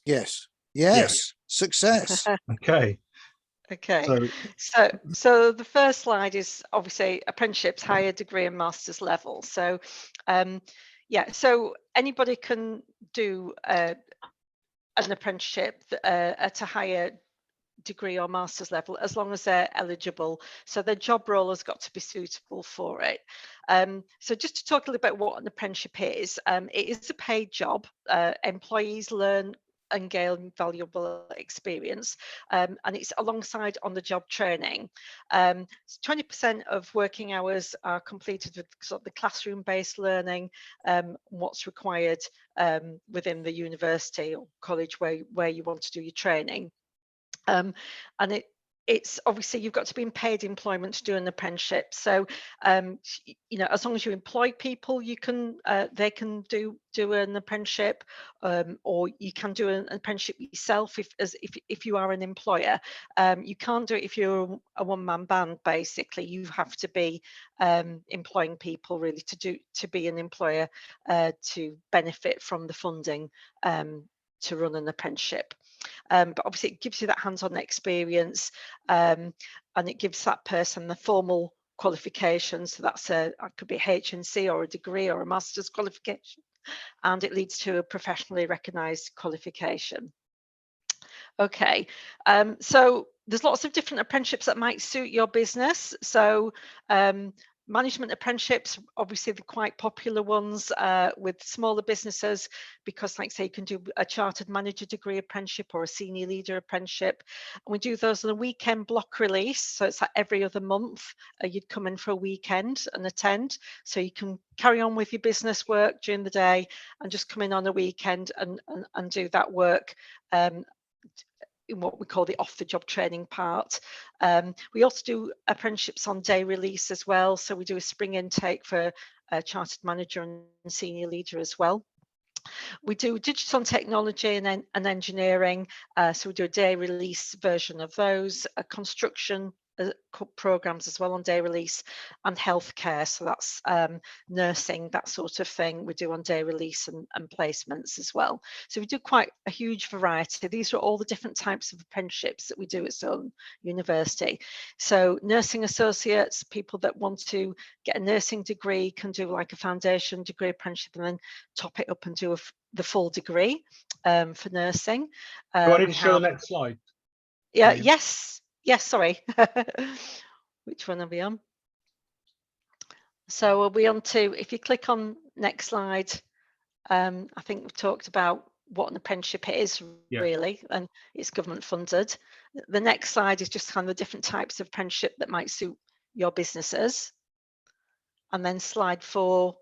Yes. Yes. Success. Okay. Okay, so the first slide is obviously apprenticeships, higher degree and master's level. So yeah, so anybody can do an apprenticeship at a higher degree or master's level as long as they're eligible. So their job role has got to be suitable for it. So just to talk a little bit about what an apprenticeship is, it is a paid job. Employees learn and gain valuable experience, and it's alongside on the job training. 20% of working hours are completed with sort of the classroom based learning, what's required within the university or college where you want to do your training. And it's obviously you've got to be in paid employment to do an apprenticeship. So you know, as long as you employ people, you can they can do an apprenticeship, or you can do an apprenticeship yourself if you are an employer. You can't do it if you're a one-man band. Basically, you have to be employing people really to be an employer to benefit from the funding to run an apprenticeship. But obviously it gives you that hands-on experience, and it gives that person the formal qualifications. So that's it could be a HNC or a degree or a master's qualification, and it leads to a professionally recognised qualification. Okay, so there's lots of different apprenticeships that might suit your business. So management apprenticeships, obviously the quite popular ones with smaller businesses, because like say you can do a chartered manager degree apprenticeship or a senior leader apprenticeship, and we do those on a weekend block release. So it's like every other month you'd come in for a weekend and attend, so you can carry on with your business work during the day and just come in on a weekend and do that work in what we call the off-the-job training part. We also do apprenticeships on day release as well. So we do a spring intake for a chartered manager and senior leader as well. We do digital and technology and engineering. So we do a day release version of those, a construction programs as well on day release, and healthcare, so that's nursing, that sort of thing, we do on day release and placements as well. So we do quite a huge variety. These are all the different types of apprenticeships that we do at Solent University. So nursing associates, people that want to get a nursing degree can do like a foundation degree apprenticeship and then top it up and do the full degree for nursing. Do I need to show the next slide? Yeah, yes, sorry. Which one are we on? So we'll be on to, if you click on next slide, I think we've talked about what an apprenticeship is really, and it's government funded. The next slide is just kind of the different types of apprenticeship that might suit your businesses. And then slide 4,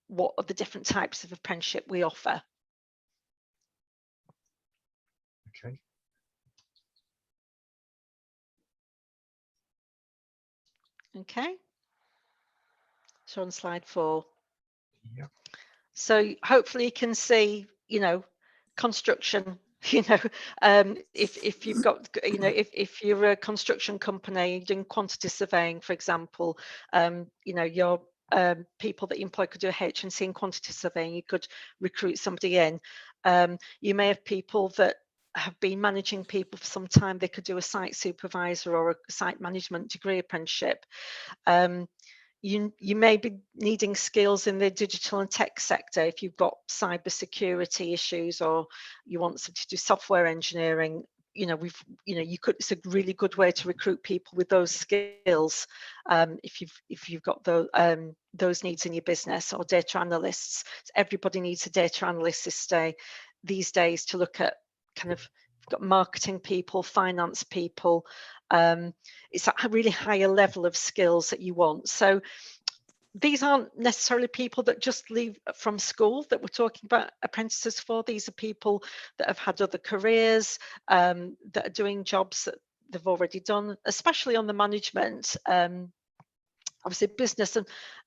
what are the different types of apprenticeship we offer? Okay. Okay, so on slide 4. Yeah. So hopefully you can see, you know, construction, you know, if you've got, you know, if you're a construction company doing quantity surveying, for example, you know, your people that you employ could do a HNC in quantity surveying, you could recruit somebody in. You may have people that have been managing people for some time, they could do a site supervisor or a site management degree apprenticeship. You may be needing skills in the digital and tech sector if you've got cyber security issues, or you want to do software engineering. You know, it's a really good way to recruit people with those skills if you've got those needs in your business, or data analysts. Everybody needs a data analyst these days to look at kind of, you've got marketing people, finance people. It's a really higher level of skills that you want. So these aren't necessarily people that just leave from school that we're talking about apprentices for. These are people that have had other careers, that are doing jobs that they've already done, especially on the management. Obviously business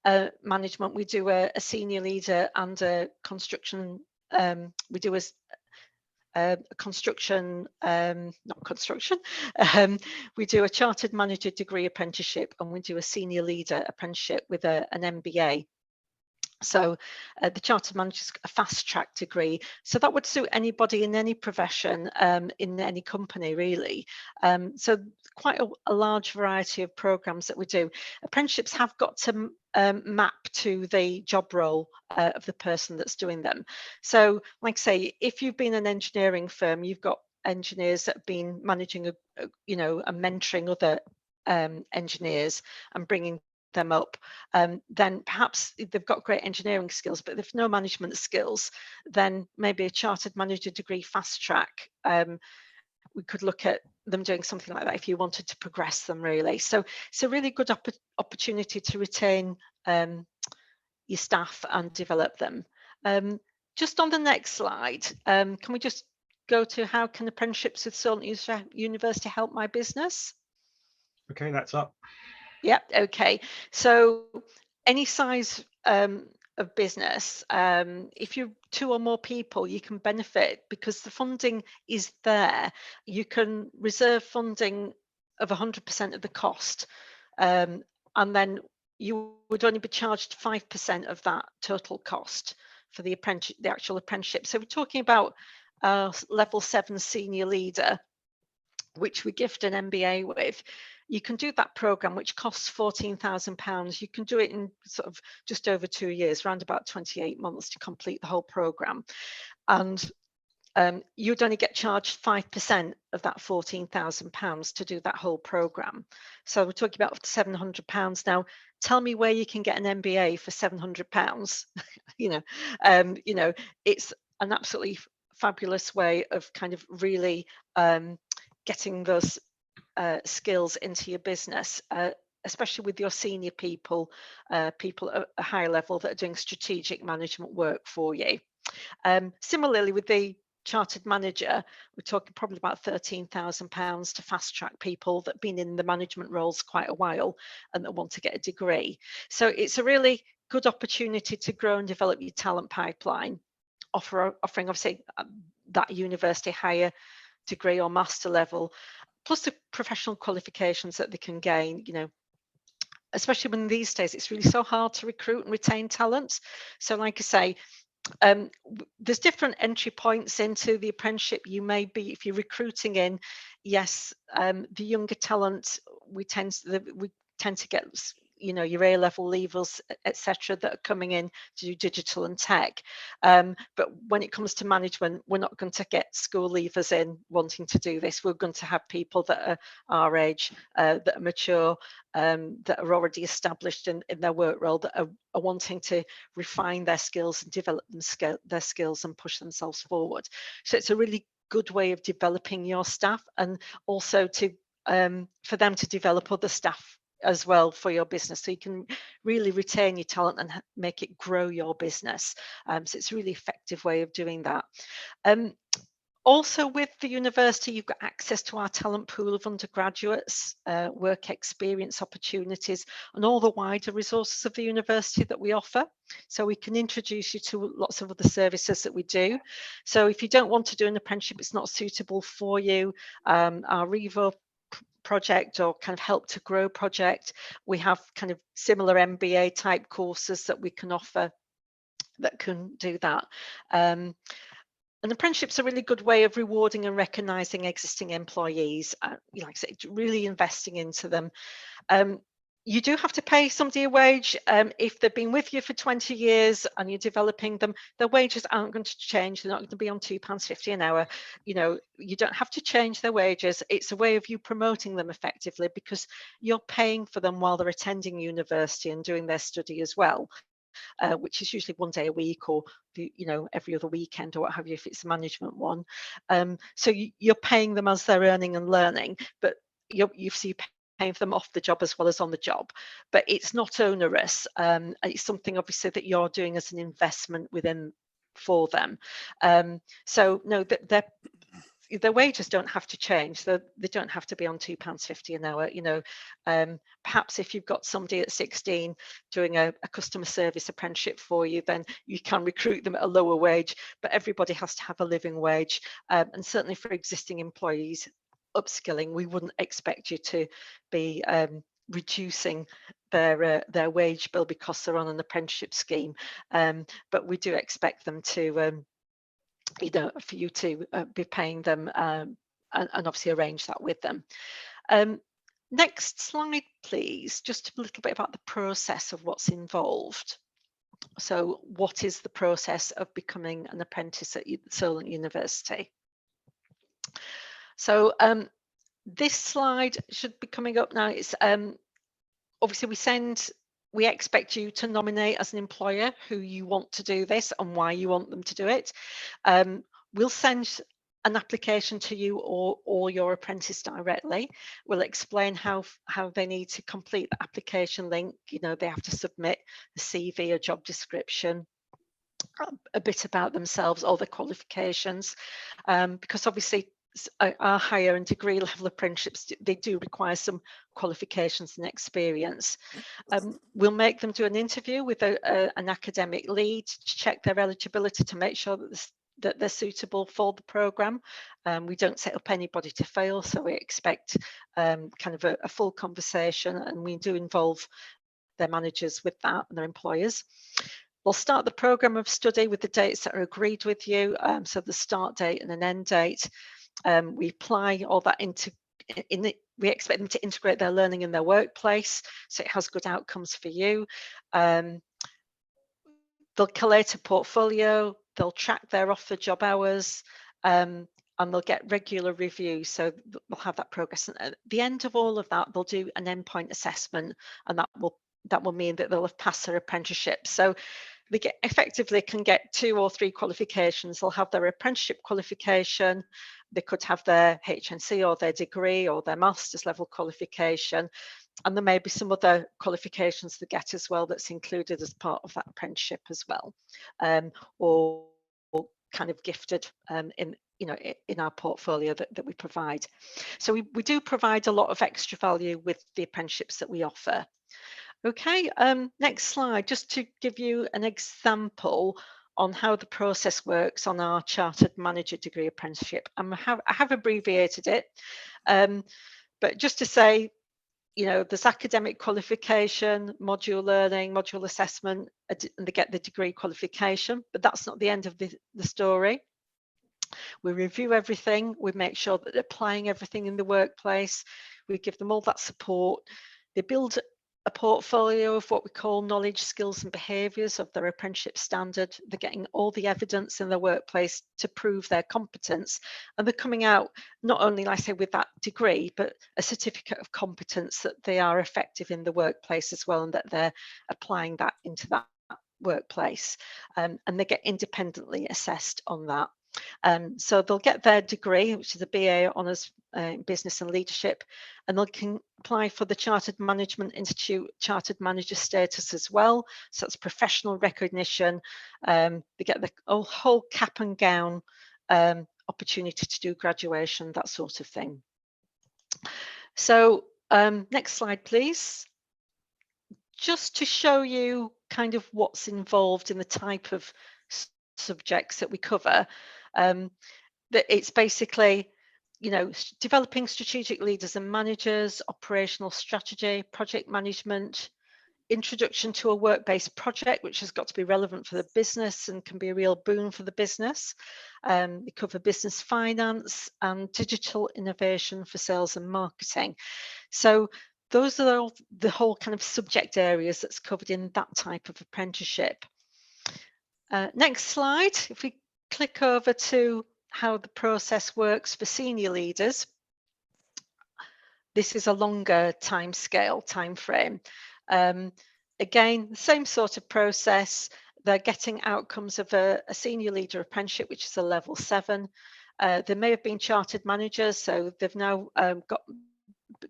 and management, we do a senior leader and a construction, we do we do a chartered manager degree apprenticeship, and we do a senior leader apprenticeship with an MBA. So the Chartered Manager's a fast track degree. So that would suit anybody in any profession, in any company, really. So quite a large variety of programs that we do. Apprenticeships have got to map to the job role of the person that's doing them. So like I say, if you've been an engineering firm, you've got engineers that have been managing, and mentoring other engineers and bringing them up, then perhaps they've got great engineering skills, but if there's no management skills, then maybe a chartered manager degree fast track. We could look at them doing something like that if you wanted to progress them, really. So it's a really good opportunity to retain your staff and develop them. Just on the next slide, can we just go to how can apprenticeships with Solent University help my business? Okay, that's up. Yeah, okay. So any size of business, if you're 2 or more people, you can benefit because the funding is there. You can reserve funding of 100% of the cost, and then you would only be charged 5% of that total cost for the actual apprenticeship. So we're talking about level 7 senior leader, which we gift an MBA with. You can do that program, which costs £14,000. You can do it in sort of just over 2 years, around about 28 months to complete the whole program. And you'd only get charged 5% of that £14,000 to do that whole program. So we're talking about £700 now. Tell me where you can get an MBA for £700. It's an absolutely fabulous way of kind of really getting those skills into your business, especially with your senior people, people at a high level that are doing strategic management work for you. Similarly, with the chartered manager, we're talking probably about £13,000 to fast track people that have been in the management roles quite a while and that want to get a degree. So it's a really good opportunity to grow and develop your talent pipeline, offering obviously that university higher degree or master level, plus the professional qualifications that they can gain, especially when these days it's really so hard to recruit and retain talent. So like I say, there's different entry points into the apprenticeship. You may be, if you're recruiting in, yes, the younger talent, we tend to get your A-level leavers, etc., that are coming in to do digital and tech. But when it comes to management, we're not going to get school leavers in wanting to do this. We're going to have people that are our age, that are mature, that are already established in their work role, that are wanting to refine their skills and develop their skills and push themselves forward. So it's a really good way of developing your staff, and also to for them to develop other staff as well for your business, so you can really retain your talent and make it grow your business. So it's a really effective way of doing that. Also, with the university, you've got access to our talent pool of undergraduates, work experience opportunities, and all the wider resources of the university that we offer. So we can introduce you to lots of other services that we do. So if you don't want to do an apprenticeship, it's not suitable for you, our Revo project or kind of help to grow project, we have kind of similar MBA type courses that we can offer that can do that. And apprenticeships are a really good way of rewarding and recognising existing employees. Like I said, really investing into them. You do have to pay somebody a wage. If they've been with you for 20 years and you're developing them, their wages aren't going to change. They're not going to be on £2.50 an hour. You don't have to change their wages. It's a way of you promoting them effectively because you're paying for them while they're attending university and doing their study as well. Which is usually 1 day a week, or every other weekend, or what have you, if it's a management one. So you're paying them as they're earning and learning, but you're paying them off the job as well as on the job. But it's not onerous. It's something obviously that you're doing as an investment within for them. So no, their wages don't have to change. They don't have to be on £2.50 an hour. Perhaps if you've got somebody at 16 doing a customer service apprenticeship for you, then you can recruit them at a lower wage, but everybody has to have a living wage. And certainly for existing employees upskilling, we wouldn't expect you to be reducing their wage bill because they're on an apprenticeship scheme. But we do expect them to, for you to be paying them, and obviously arrange that with them. Next slide, please. Just a little bit about the process of what's involved. So what is the process of becoming an apprentice at Solent University? So this slide should be coming up now. It's obviously we expect you to nominate as an employer who you want to do this and why you want them to do it. We'll send an application to you or your apprentice directly. We'll explain how they need to complete the application link. They have to submit a CV, a job description, a bit about themselves, all their qualifications, because obviously our higher and degree level apprenticeships, they do require some qualifications and experience. We'll make them do an interview with an academic lead to check their eligibility, to make sure that they're suitable for the programme. We don't set up anybody to fail, so we expect kind of a full conversation, and we do involve their managers with that and their employers. We'll start the programme of study with the dates that are agreed with you, so the start date and an end date. We apply all that we expect them to integrate their learning in their workplace, so it has good outcomes for you. They'll collate a portfolio, they'll track their off-the-job hours, and they'll get regular reviews, so they'll have that progress. And at the end of all of that, they'll do an endpoint assessment, and that will mean that they'll have passed their apprenticeship. So they effectively can get 2 or 3 qualifications. They'll have their apprenticeship qualification, they could have their HNC or their degree or their master's level qualification, and there may be some other qualifications they get as well that's included as part of that apprenticeship as well, or kind of gifted in our portfolio that we provide. So we do provide a lot of extra value with the apprenticeships that we offer. Okay, next slide, just to give you an example on how the process works on our Chartered Manager Degree Apprenticeship. I have abbreviated it, but just to say, there's academic qualification, module learning, module assessment, and they get the degree qualification, but that's not the end of the story. We review everything, we make sure that they're applying everything in the workplace, we give them all that support. They build a portfolio of what we call knowledge, skills and behaviours of their apprenticeship standard. They're getting all the evidence in their workplace to prove their competence, and they're coming out not only, like I say, with that degree, but a certificate of competence that they are effective in the workplace as well, and that they're applying that into that workplace, and they get independently assessed on that. So they'll get their degree, which is a BA Honours in Business and Leadership, and they can apply for the Chartered Management Institute Chartered Manager status as well. So that's professional recognition. They get the whole cap and gown opportunity to do graduation, that sort of thing. So next slide, please. Just to show you kind of what's involved in the type of subjects that we cover. That it's basically, developing strategic leaders and managers, operational strategy, project management, introduction to a work-based project, which has got to be relevant for the business and can be a real boon for the business. We cover business finance and digital innovation for sales and marketing. So those are all the whole kind of subject areas that's covered in that type of apprenticeship. Next slide, if we click over to how the process works for senior leaders. This is a longer time frame. Again, the same sort of process. They're getting outcomes of a senior leader apprenticeship, which is a level 7. They may have been chartered managers, so they've now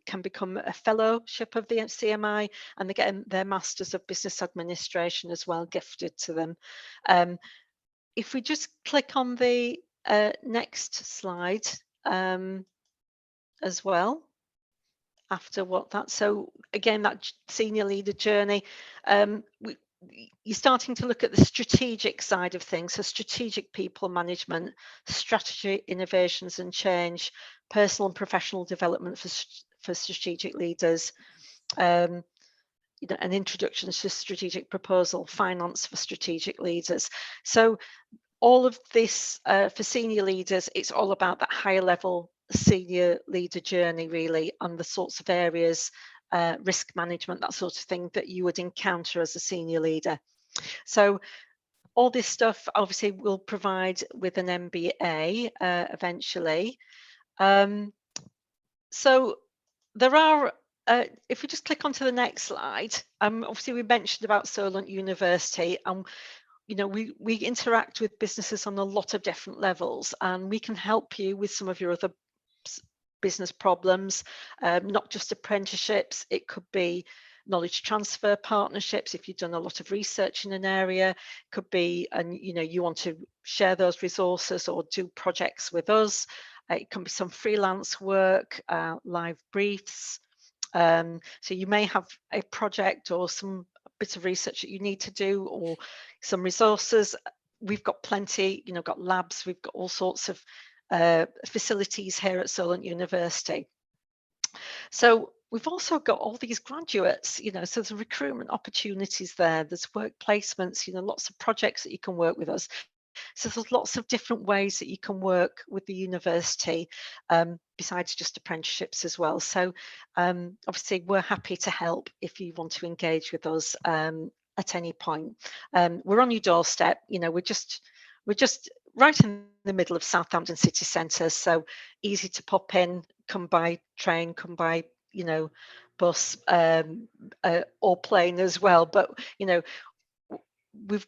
can become a fellowship of the CMI, and they're getting their Masters of Business Administration as well gifted to them. If we just click on the next slide as well, after what that, so again, that senior leader journey, you're starting to look at the strategic side of things, so strategic people management, strategy, innovations and change, personal and professional development for strategic leaders, an introduction to strategic proposal, finance for strategic leaders. So all of this for senior leaders, it's all about that higher level senior leader journey, really, and the sorts of areas, risk management, that sort of thing that you would encounter as a senior leader. So all this stuff obviously will provide with an MBA eventually. So there are, if we just click onto the next slide, obviously we mentioned about Solent University, and we interact with businesses on a lot of different levels, and we can help you with some of your other business problems, not just apprenticeships. It could be knowledge transfer partnerships if you've done a lot of research in an area. It could be, and you want to share those resources or do projects with us. It can be some freelance work, live briefs. So you may have a project or some bit of research that you need to do, or some resources. We've got plenty, got labs, we've got all sorts of facilities here at Solent University. So we've also got all these graduates, so there's recruitment opportunities there, there's work placements, lots of projects that you can work with us. So there's lots of different ways that you can work with the university, besides just apprenticeships as well. So obviously we're happy to help if you want to engage with us at any point. We're on your doorstep, we're just right in the middle of Southampton city centre, so easy to pop in, come by train, come by bus, or plane as well. But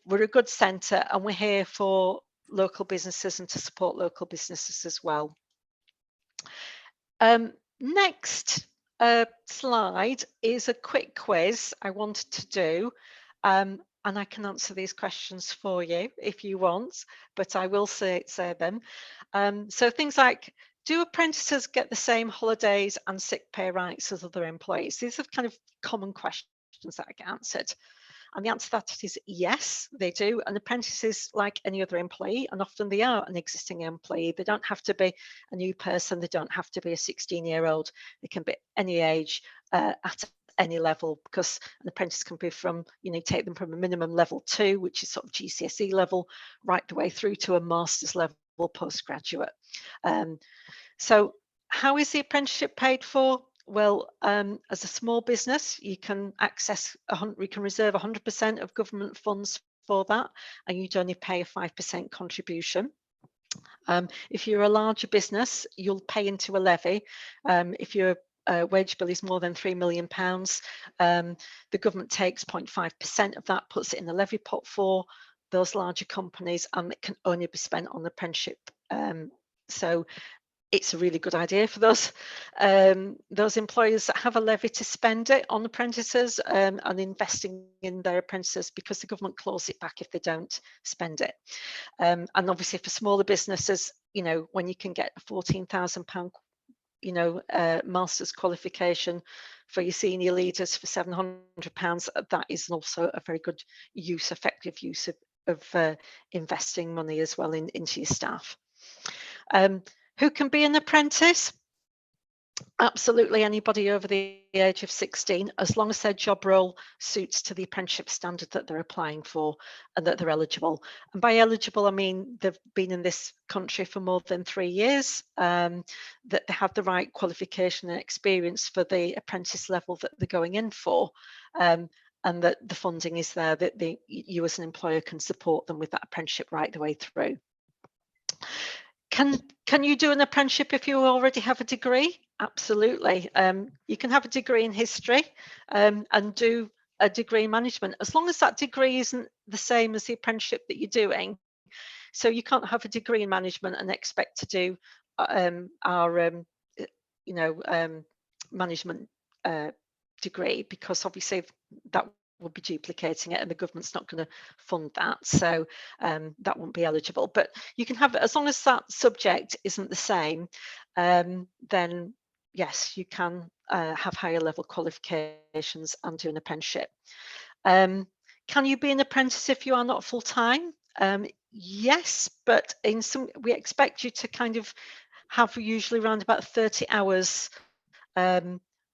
we're a good centre, and we're here for local businesses and to support local businesses as well. Next slide is a quick quiz I wanted to do, and I can answer these questions for you if you want, but I will say them. So things like, do apprentices get the same holidays and sick pay rights as other employees? These are kind of common questions that I get answered. And the answer to that is yes, they do. And apprentices, like any other employee, and often they are an existing employee, they don't have to be a new person, they don't have to be a 16-year-old, they can be any age, at any level, because an apprentice can be from, take them from a minimum level 2, which is sort of GCSE level, right the way through to a master's level postgraduate. So how is the apprenticeship paid for? Well, as a small business, you can reserve 100% of government funds for that, and you'd only pay a 5% contribution. If you're a larger business, you'll pay into a levy. If your wage bill is more than £3 million, the government takes 0.5% of that, puts it in the levy pot for those larger companies, and it can only be spent on apprenticeship. So it's a really good idea for those employers that have a levy to spend it on apprentices, and investing in their apprentices, because the government claws it back if they don't spend it. And obviously for smaller businesses, when you can get a £14,000 master's qualification for your senior leaders for £700, that is also a very good effective use of investing money as well into your staff. Who can be an apprentice? Absolutely anybody over the age of 16, as long as their job role suits to the apprenticeship standard that they're applying for and that they're eligible. And by eligible, I mean they've been in this country for more than 3 years, that they have the right qualification and experience for the apprentice level that they're going in for, and that the funding is there, that you as an employer can support them with that apprenticeship right the way through. Can you do an apprenticeship if you already have a degree? Absolutely. You can have a degree in history, and do a degree in management, as long as that degree isn't the same as the apprenticeship that you're doing. So you can't have a degree in management and expect to do our management degree, because obviously that will be duplicating it, and the government's not going to fund that, so that won't be eligible. But you can have, as long as that subject isn't the same, then yes, you can have higher level qualifications and do an apprenticeship. Can you be an apprentice if you are not full-time? Yes, but we expect you to kind of have usually around about 30 hours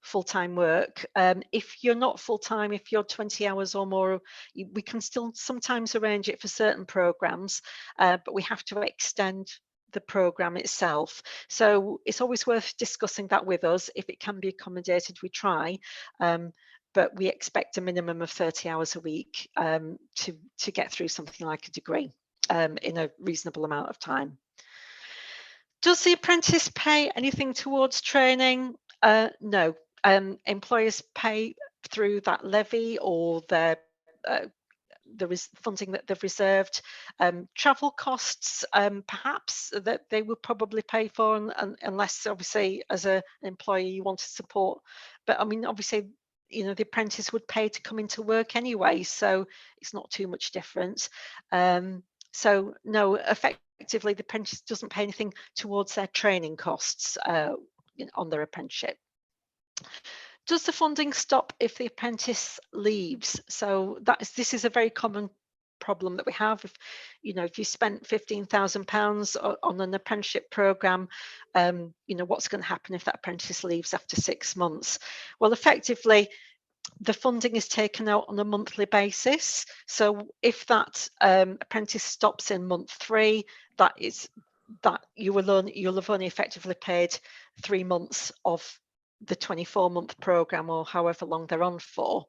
full-time work. If you're not full-time, if you're 20 hours or more, we can still sometimes arrange it for certain programs, but we have to extend the program itself. So it's always worth discussing that with us. If it can be accommodated, we try. But we expect a minimum of 30 hours a week to get through something like a degree in a reasonable amount of time. Does the apprentice pay anything towards training? No. Employers pay through that levy or their there is funding that they've reserved. Travel costs, perhaps that they would probably pay for, unless obviously as an employee you want to support. But I mean, obviously, you know, the apprentice would pay to come into work anyway, so it's not too much difference. So no, effectively, the apprentice doesn't pay anything towards their training costs on their apprenticeship. Does the funding stop if the apprentice leaves? So this is a very common problem that we have. If you spent £15,000 on an apprenticeship program, what's going to happen if that apprentice leaves after 6 months? Well, effectively, the funding is taken out on a monthly basis. So if that apprentice stops in month 3, you'll have only effectively paid 3 months of the 24-month program, or however long they're on for,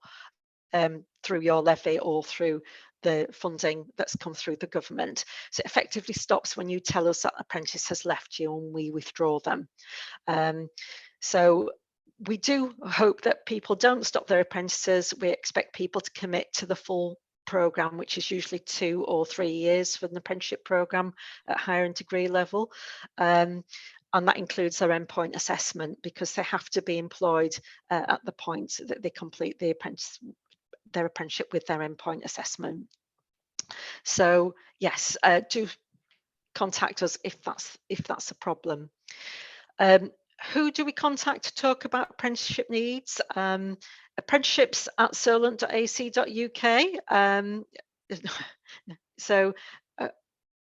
through your levy or through the funding that's come through the government. So it effectively stops when you tell us that apprentice has left you and we withdraw them. So we do hope that people don't stop their apprentices. We expect people to commit to the full program, which is usually 2 or 3 years for an apprenticeship program at higher and degree level. And that includes their endpoint assessment, because they have to be employed at the point that they complete their apprenticeship with their endpoint assessment. So yes, do contact us if that's a problem. Who do we contact to talk about apprenticeship needs? Apprenticeships at solent.ac.uk. So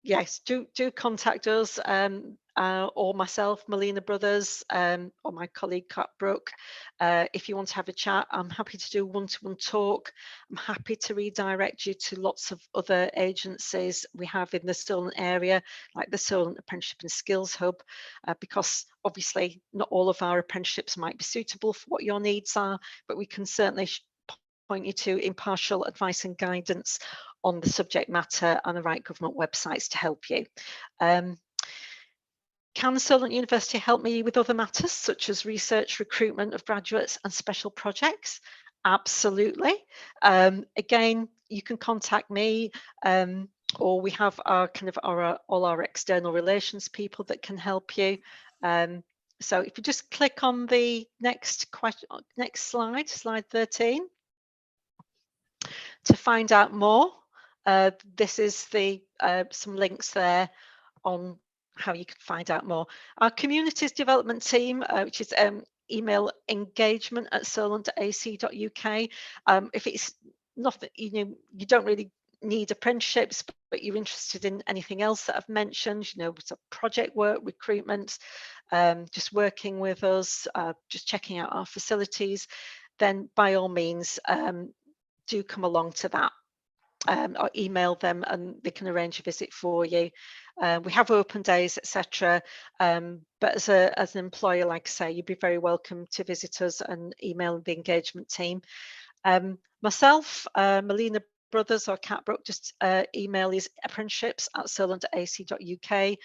yes, do contact us, or myself, Melina Brothers, or my colleague Kat Brooke. If you want to have a chat, I'm happy to do one-to-one talk. I'm happy to redirect you to lots of other agencies we have in the Solent area, like the Solent Apprenticeship and Skills Hub, because obviously not all of our apprenticeships might be suitable for what your needs are, but we can certainly point you to impartial advice and guidance on the subject matter and the right government websites to help you. Can the Solent University help me with other matters such as research, recruitment of graduates and special projects? Absolutely. Again, you can contact me, or we have our all our external relations people that can help you. So if you just click on the next slide, slide 13, to find out more. This is some links there on how you can find out more. Our communities development team, which is email engagement@solent.ac.uk. If it's not that you don't really need apprenticeships, but you're interested in anything else that I've mentioned, project work, recruitment, just working with us, just checking out our facilities, then by all means, do come along to that. Or email them and they can arrange a visit for you. We have open days, etc. But as an employer, like I say, you'd be very welcome to visit us and email the engagement team. Myself, Melina Brothers or Kat Brooke, just email is apprenticeships@solent.ac.uk,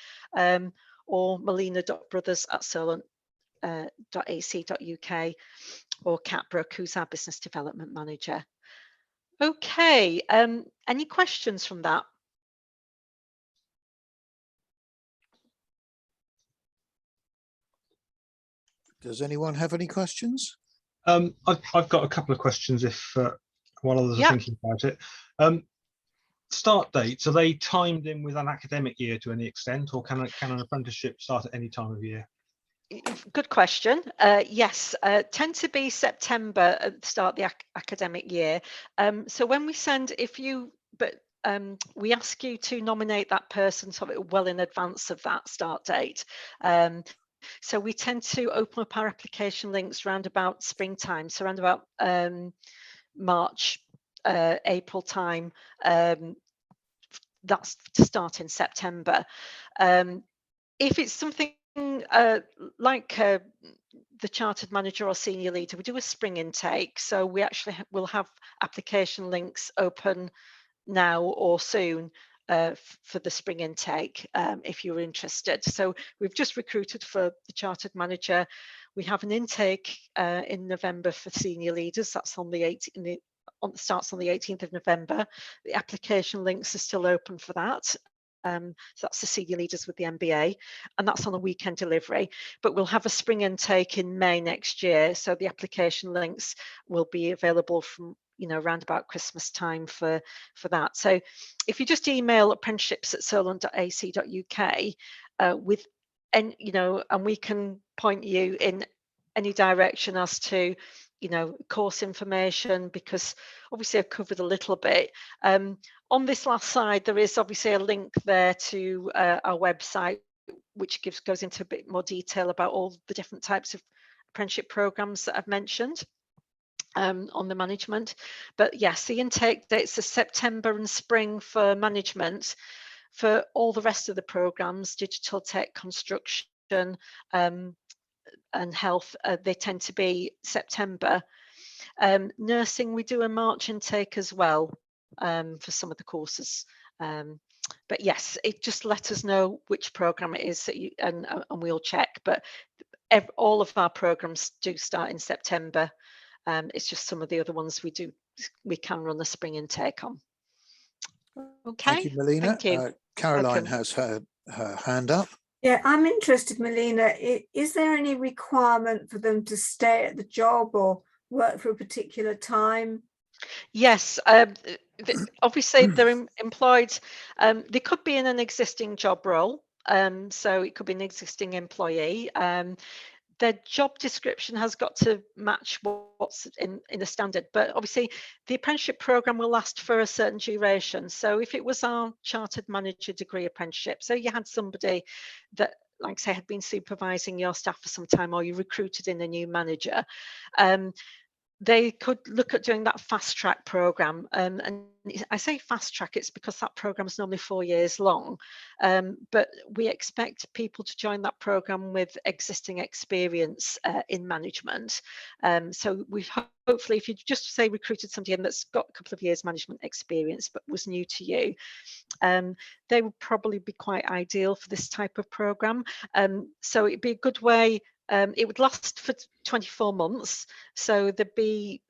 or melina.brothers@solent.ac.uk, or Kat Brooke, who's our business development manager. Okay, any questions from that? Does anyone have any questions? I've got a couple of questions while others are thinking about it. Start dates, are they timed in with an academic year to any extent, or can an apprenticeship start at any time of year? Good question. Yes, tend to be September at the start of the academic year. So when we send, we ask you to nominate that person sort of well in advance of that start date. So we tend to open up our application links around about springtime, so around about March, April time. That's to start in September. If it's something like the chartered manager or senior leader, we do a spring intake. So we actually will have application links open now or soon for the spring intake, if you're interested. So we've just recruited for the chartered manager. We have an intake in November for senior leaders. That's on the 18th. Starts on the 18th of November. The application links are still open for that. So that's the senior leaders with the MBA, and that's on a weekend delivery. But we'll have a spring intake in May next year. So the application links will be available from, you know, around about Christmas time for that. So if you just email apprenticeships@solent.ac.uk with, and you know, and we can point you in any direction as to, you know, course information, because obviously I've covered a little bit. On this last slide, there is obviously a link there to our website, which goes into a bit more detail about all the different types of apprenticeship programs that I've mentioned on the management. But yes, the intake dates are September and spring for management. For all the rest of the programs, digital tech, construction, and health, they tend to be September. Nursing, we do a March intake as well for some of the courses. But yes, it just let us know which program it is that you, and we'll check. But all of our programs do start in September. It's just some of the other ones we can run the spring intake on. Okay. Thank you, Melina. Thank you. Caroline has her hand up. Yeah, I'm interested, Melina. Is there any requirement for them to stay at the job or work for a particular time? Yes, obviously they're employed. They could be in an existing job role, so it could be an existing employee. Their job description has got to match what's in the standard, but obviously the apprenticeship program will last for a certain duration. So if it was our chartered manager degree apprenticeship, so you had somebody that, like I say, had been supervising your staff for some time, or you recruited in a new manager, they could look at doing that fast track program. And I say fast track, it's because that program is normally 4 years long. But we expect people to join that program with existing experience in management. So we've hopefully, if you just say recruited somebody in that's got a couple of years management experience but was new to you, they would probably be quite ideal for this type of program. So it'd be a good way. It would last for 24 months. So they'd be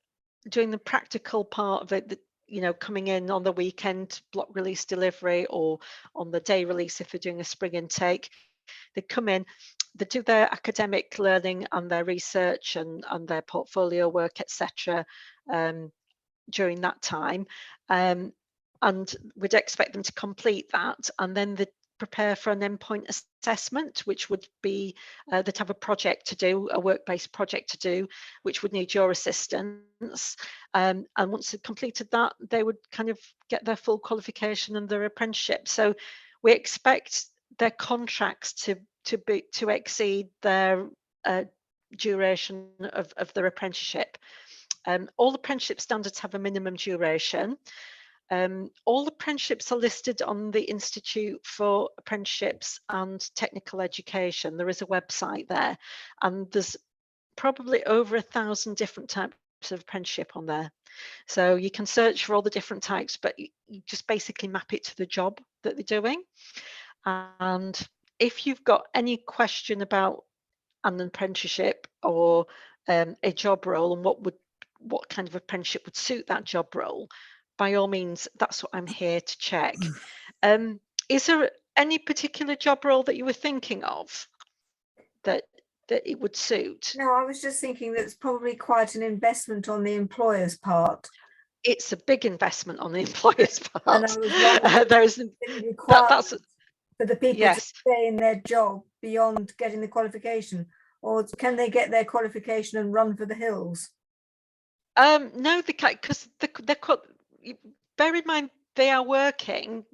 doing the practical part of it, you know, coming in on the weekend block release delivery, or on the day release if they're doing a spring intake. They come in, they do their academic learning and their research and their portfolio work, etc. During that time. And we'd expect them to complete that, and then they prepare for an endpoint assessment, which would be they'd have a project to do, a work-based project to do, which would need your assistance. And once they've completed that, they would kind of get their full qualification and their apprenticeship. So we expect their contracts to exceed their duration of their apprenticeship. All apprenticeship standards have a minimum duration. All apprenticeships are listed on the Institute for Apprenticeships and Technical Education. There is a website there, and there's probably over 1,000 different types of apprenticeship on there. So you can search for all the different types, but you just basically map it to the job that they're doing. And if you've got any question about an apprenticeship or a job role, and what kind of apprenticeship would suit that job role, by all means, that's what I'm here to check. Is there any particular job role that you were thinking of that it would suit? No, I was just thinking that's probably quite an investment on the employer's part. It's a big investment on the employer's part. And I was wondering, there's that's for the people yes. to stay in their job beyond getting the qualification, or can they get their qualification and run for the hills? No, they can't, because they're bear in mind they are working.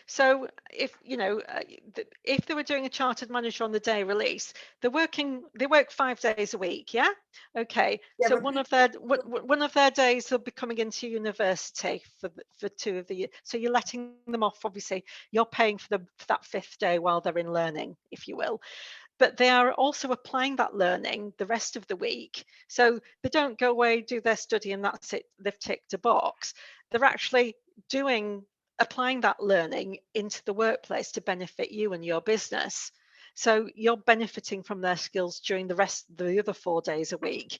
So if if they were doing a chartered manager on the day release, they work 5 days a week. Yeah. Okay. Yeah, So but one of their days they'll be coming into university for 2 of the year. So you're letting them off. Obviously, you're paying for that 5th day while they're in learning, if you will. But they are also applying that learning the rest of the week. So they don't go away, do their study, and that's it. They've ticked a box. They're actually applying that learning into the workplace to benefit you and your business. So you're benefiting from their skills during the other 4 days a week,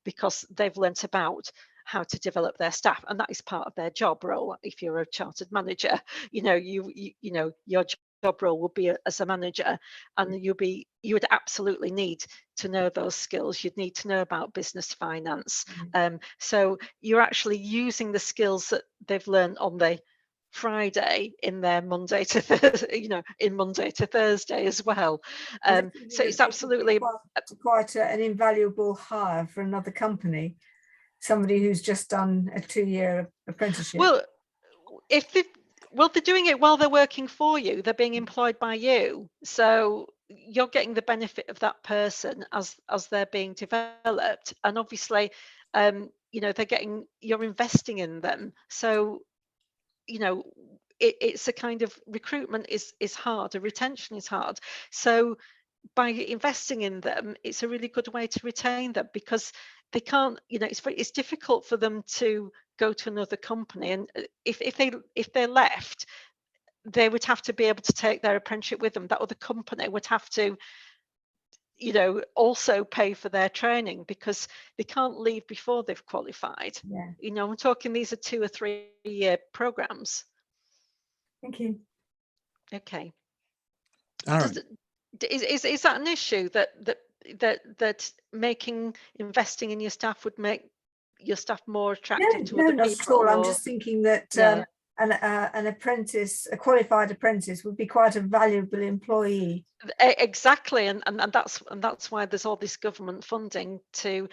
because they've learnt about how to develop their staff, and that is part of their job role. If you're a chartered manager, your job role would be as a manager, and you would absolutely need to know those skills. You'd need to know about business finance. So you're actually using the skills that they've learned on the Friday in their Monday to Thursday, in Monday to Thursday as well. So it's absolutely quite an invaluable hire for another company, somebody who's just done a 2-year apprenticeship. Well, they're doing it while they're working for you. They're being employed by you, so you're getting the benefit of that person as they're being developed. And obviously, you're investing in them. So it's a kind of, recruitment is hard, a retention is hard. So by investing in them, it's a really good way to retain them, because they can't, it's difficult for them to go to another company. And if they left, they would have to be able to take their apprenticeship with them. That other company would have to also pay for their training, because they can't leave before they've qualified. I'm talking, these are 2 or 3 year programs. Thank you. Okay. Aaron. Is that an issue, that investing in your staff would make your staff more attractive to other not people? at all. I'm just thinking that an apprentice, a qualified apprentice, would be quite a valuable employee. Exactly, and that's why there's all this government funding to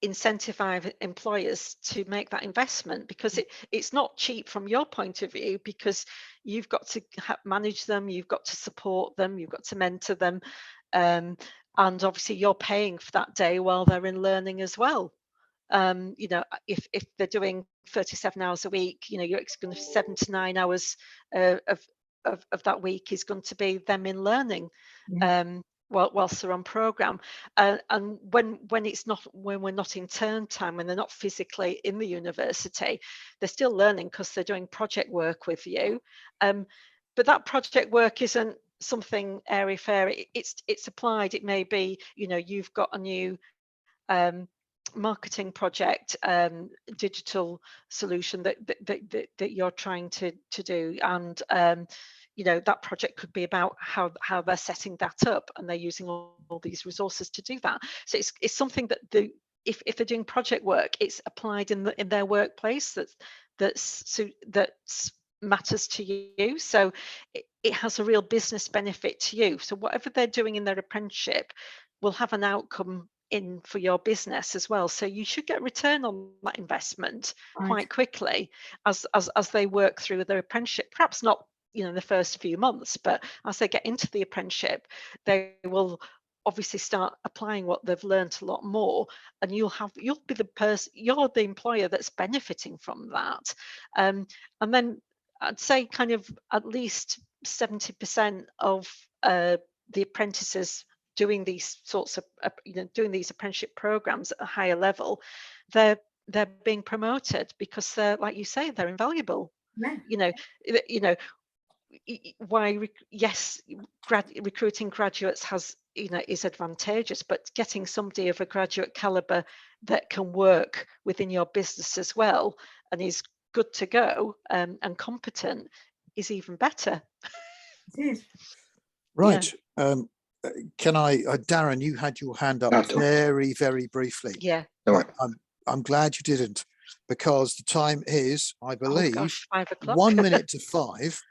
incentivize employers to make that investment, because it's not cheap from your point of view, because you've got to manage them, you've got to support them, you've got to mentor them, and obviously you're paying for that day while they're in learning as well. If they're doing 37 hours a week, you're going to 7 to 9 hours of that week is going to be them in learning. Whilst they're on program, and when we're not in term time, when they're not physically in the university, they're still learning, because they're doing project work with you. But that project work isn't something airy-fairy. It's applied. It may be, you've got a new marketing project, digital solution that you're trying to do, and that project could be about how they're setting that up, and they're using all these resources to do that. So it's something that if they're doing project work, it's applied in their workplace that matters to you. So it has a real business benefit to you. So whatever they're doing in their apprenticeship will have an outcome in for your business as well. So you should get return on that investment quite quickly as they work through their apprenticeship. Perhaps not the first few months, but as they get into the apprenticeship, they will obviously start applying what they've learned a lot more, and you're the employer that's benefiting from that. And then I'd say kind of at least 70% of the apprentices doing these sorts of doing these apprenticeship programs at a higher level, they're being promoted, because they're, like you say, they're invaluable. Yes, recruiting graduates is advantageous, but getting somebody of a graduate caliber that can work within your business as well and is good to go and competent is even better. Right. Can I, Darren, you had your hand up very, very briefly. Yeah. I'm glad you didn't, because the time is, I believe, 5 o'clock. 1 minute to 5.